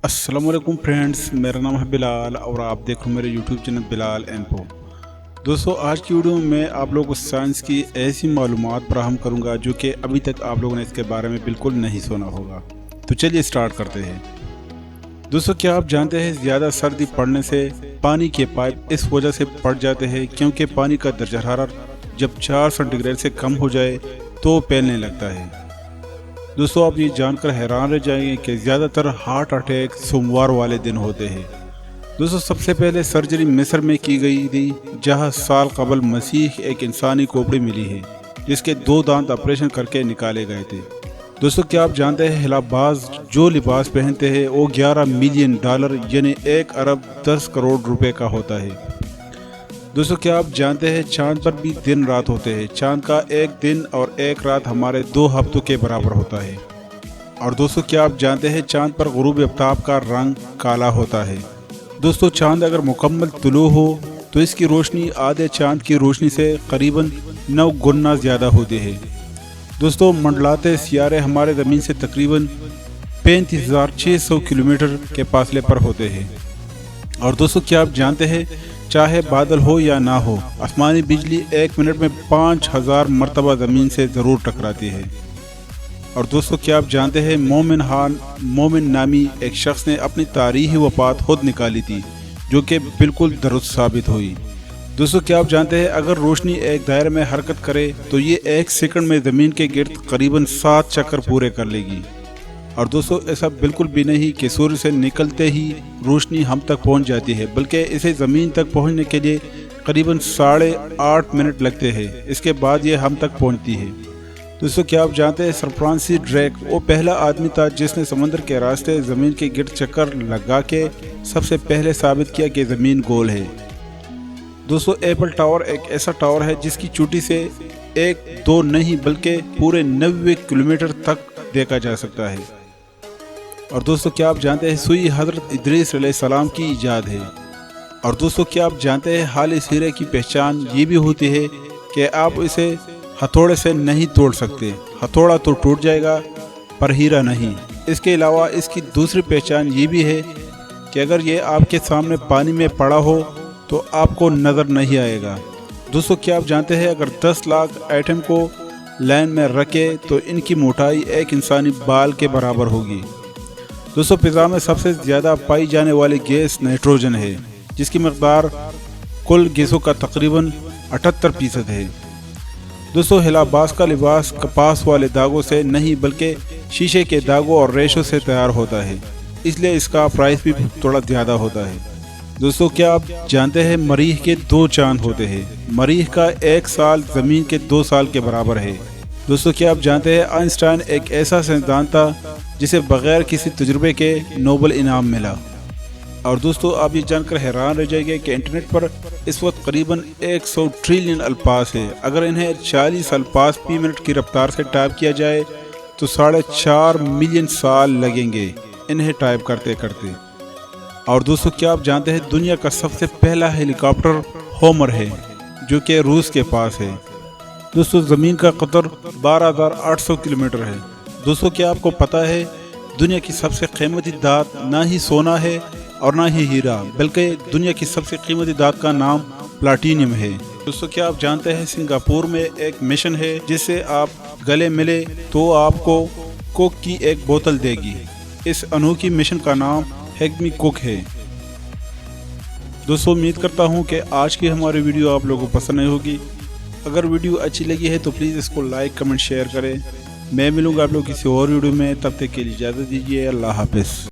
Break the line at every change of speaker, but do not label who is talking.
अस्सलाम वालेकुम फ्रेंड्स, मेरा नाम है बिलाल और आप देख रहे हो मेरे यूट्यूब चैनल बिलाल इन्फो। दोस्तों, आज की वीडियो में मैं आप लोगों को साइंस की ऐसी मालूमात फराहम करूंगा जो कि अभी तक आप लोगों ने इसके बारे में बिल्कुल नहीं सुना होगा। तो चलिए स्टार्ट करते हैं। दोस्तों, क्या आप जानते हैं ज़्यादा सर्दी पड़ने से पानी के पाइप इस वजह से फट जाते हैं क्योंकि पानी का दर्जा हरारत जब 4 सेंटीग्रेड से कम हो जाए तो फैलने लगता है। दोस्तों, आप ये जानकर हैरान रह जाएंगे कि ज़्यादातर हार्ट अटैक सोमवार वाले दिन होते हैं। दोस्तों, सबसे पहले सर्जरी मिस्र में की गई थी, जहां साल कबल मसीह एक इंसानी खोपड़ी मिली है जिसके 2 दांत ऑपरेशन करके निकाले गए थे। दोस्तों, क्या आप जानते हैं हिलाबाज जो लिबास पहनते हैं वो $11 मिलियन यानी 1 अरब 10 करोड़ रुपए का होता है। दोस्तों, क्या आप जानते हैं चांद पर भी दिन रात होते हैं। चांद का एक दिन और एक रात हमारे 2 हफ्तों के बराबर होता है। और दोस्तों, क्या आप जानते हैं चांद पर गुरूब आफ्ताब का रंग काला होता है। दोस्तों, चांद अगर मुकम्मल तुलू हो तो इसकी रोशनी आधे चांद की रोशनी से करीबन 9 गुना ज़्यादा होती है। दोस्तों, मंडलाते सियारे हमारे ज़मीन से तकरीबन 35,600 किलोमीटर के फासले पर होते हैं। और दोस्तों, क्या आप जानते हैं चाहे बादल हो या ना हो, आसमानी बिजली 1 मिनट में 5000 मरतबा ज़मीन से ज़रूर टकराती है। और दोस्तों, क्या आप जानते हैं मोमिन नामी एक शख्स ने अपनी तारीख़ी वफ़ात खुद निकाली थी जो कि बिल्कुल दुरुस्त साबित हुई। दोस्तों, क्या आप जानते हैं अगर रोशनी एक दायरे में हरकत करे तो ये 1 सेकंड में ज़मीन के गिर्द करीबन 7 चक्कर पूरे कर लेगी। और दोस्तों, ऐसा बिल्कुल भी नहीं कि सूर्य से निकलते ही रोशनी हम तक पहुंच जाती है, बल्कि इसे ज़मीन तक पहुंचने के लिए करीबन 8.5 मिनट लगते हैं। इसके बाद ये हम तक पहुंचती है। दोस्तों, क्या आप जानते हैं सर फ्रांसिस ड्रेक वो पहला आदमी था जिसने समंदर के रास्ते ज़मीन के गिर्द चक्कर लगा के सबसे पहले साबित किया कि ज़मीन गोल है। दोस्तों, एफिल टावर एक ऐसा टावर है जिसकी चोटी से 1-2 नहीं बल्कि पूरे 90 किलोमीटर तक देखा जा सकता है। और दोस्तों, क्या आप जानते हैं सुई हज़रत इदरीस अलैहिस्सलाम की ईजाद है। और दोस्तों, क्या आप जानते हैं खालिस हीरे की पहचान ये भी होती है कि आप इसे हथौड़े से नहीं तोड़ सकते। हथौड़ा तो टूट जाएगा पर हीरा नहीं। इसके अलावा इसकी दूसरी पहचान ये भी है कि अगर ये आपके सामने पानी में पड़ा हो तो आपको नज़र नहीं आएगा। दोस्तों, क्या आप जानते हैं अगर 10 लाख आइटम को लाइन में रखे तो इनकी मोटाई एक इंसानी बाल के बराबर होगी। दोस्तों, फ़िज़ा में सबसे ज़्यादा पाई जाने वाली गैस नाइट्रोजन है जिसकी मकदार कुल गैसों का तकरीबन 78% है। दोस्तों, हिलाबास का लिबास कपास वाले दागों से नहीं बल्कि शीशे के दागों और रेशों से तैयार होता है, इसलिए इसका प्राइस भी थोड़ा ज़्यादा होता है। दोस्तों, क्या आप जानते हैं मरीख के 2 चांद होते हैं। मरीख का 1 साल ज़मीन के 2 साल के बराबर है। दोस्तों, क्या आप जानते हैं आइंस्टाइन एक ऐसा साइंसदान था जिसे बगैर किसी तजुर्बे के नोबेल इनाम मिला। और दोस्तों, आप ये जानकर हैरान रह जाएंगे कि इंटरनेट पर इस वक्त करीबन 100 ट्रिलियन अल्फाज है। अगर इन्हें 40 अल्फाज फी मिनट की रफ्तार से टाइप किया जाए तो 4.5 मिलियन साल लगेंगे इन्हें टाइप करते करते। और दोस्तों, क्या आप जानते हैं दुनिया का सबसे पहला हेलीकॉप्टर होमर है जो कि रूस के पास है। दोस्तों, ज़मीन का कतर 12,800 किलोमीटर है। दोस्तों, क्या आपको पता है दुनिया की सबसे कीमती धात ना ही सोना है और ना ही हीरा, बल्कि दुनिया की सबसे कीमती धात का नाम प्लाटीनियम है। दोस्तों, क्या आप जानते हैं सिंगापुर में एक मिशन है जिससे आप गले मिले तो आपको कोक की एक बोतल देगी। इस अनोखी मिशन का नाम हेगमी कोक है। दोस्तों, उम्मीद करता हूँ कि आज की हमारी वीडियो आप लोगों को पसंद आई होगी। अगर वीडियो अच्छी लगी है तो प्लीज़ इसको लाइक कमेंट शेयर करें। मैं मिलूंगा आप लोग किसी और वीडियो में, तब तक के लिए इजाज़त दीजिए। अल्लाह हाफ़िज़।